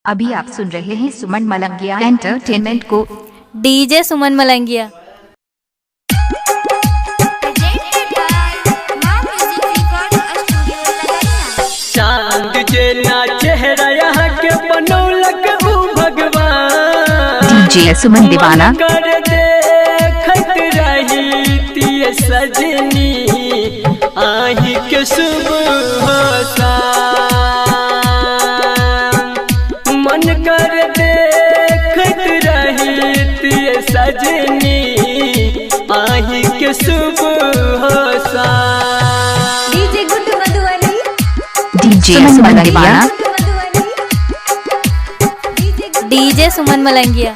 अभी आप सुन रहे हैं सुमन मलंगिया एंटरटेनमेंट को। डीजे सुमन मलंगिया। चांद जेना चेहरा यहाँ के बनौलक ऊ भगवान। डीजे सुमन दीवाना। कर देखत रही तिय सजनी आही के सुबह मन कर देखत रही तिय सजनी आही के सुबह डीजे गुड्डू मधुबनी। डीजे सुमन दीवाना। डीजे सुमन मलंगिया।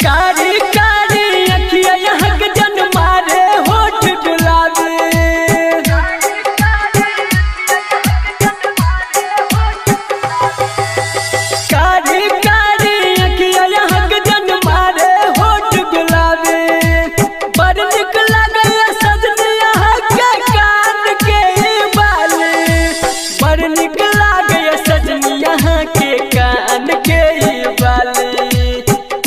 कारी कारी अखिया यहाँ के जन मारे होठ गुलाबी। कारी कारी अखिया यहाँ के जन मारे होठ गुलाबी। बड़ निक लगे सजनी यहाँ के कान के बाल। बड़ निक लगे सजनी यहाँ के कान के बाल।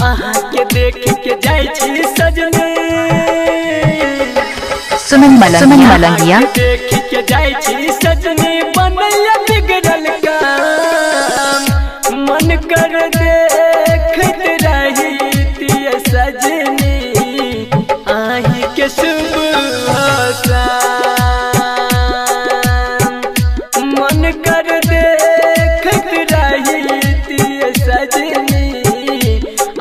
अहाँ के देख के जाय छी सजनी सुमन मलंगिया। देख के जाय छी सजनी बनैया बिगड़ल काम। मन कर देखत रही तिय सजनी आही के सुबह मन कर देखत रही तिय सजनी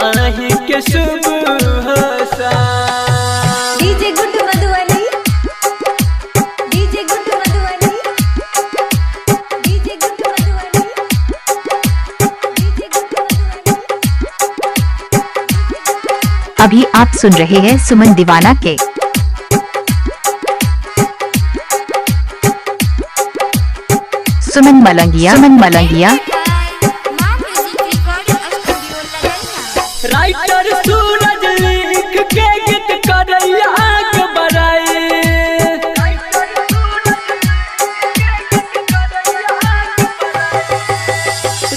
आही के सुबह DJ Guddu Madhubani. DJ Guddu Madhubani. DJ Guddu Madhubani. DJ Guddu Madhubani. अभी आप सुन रहे हैं सुमन दीवाना के। सुमन मलंगिया। राइटर सूरज लिख के गीत करैया आग बढ़ाई।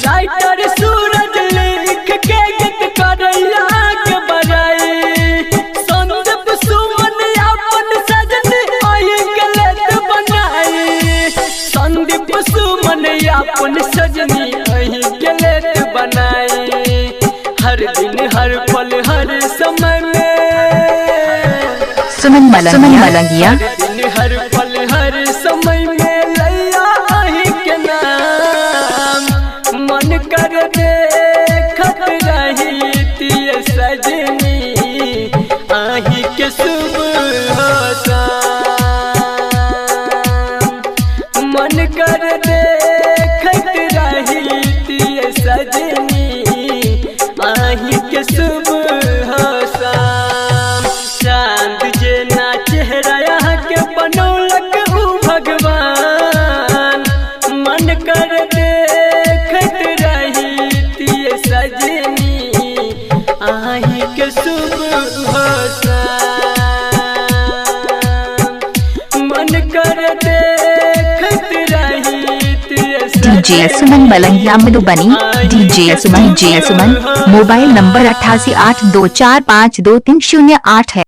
राइटर सूरज लिख के गीत करैया आग बढ़ाई। संदीप सुमन अपन सजनी आही के लेत बनाई। संदीप सुमन अपन सजनी आही के लेत बनाई। हर दिन हर पल हर समय में सुमन मलंगिया। हर दिन हर पल हर समय में लैया आही के नाम। मन कर देखत रही तिय सजनी आही के सुबह मन कर देखत रही तिय सजनी आही के सुबह चांद जेना चेहरा यहाँ के बनौलक ऊ भगवान। मन कर देखत रही तिय सजनी आही के सुबह मन कर देखत रही तिय डीजे सुमन मलंगिया मधुबनी। डीजे सुमन मोबाइल नंबर 8882452308 है।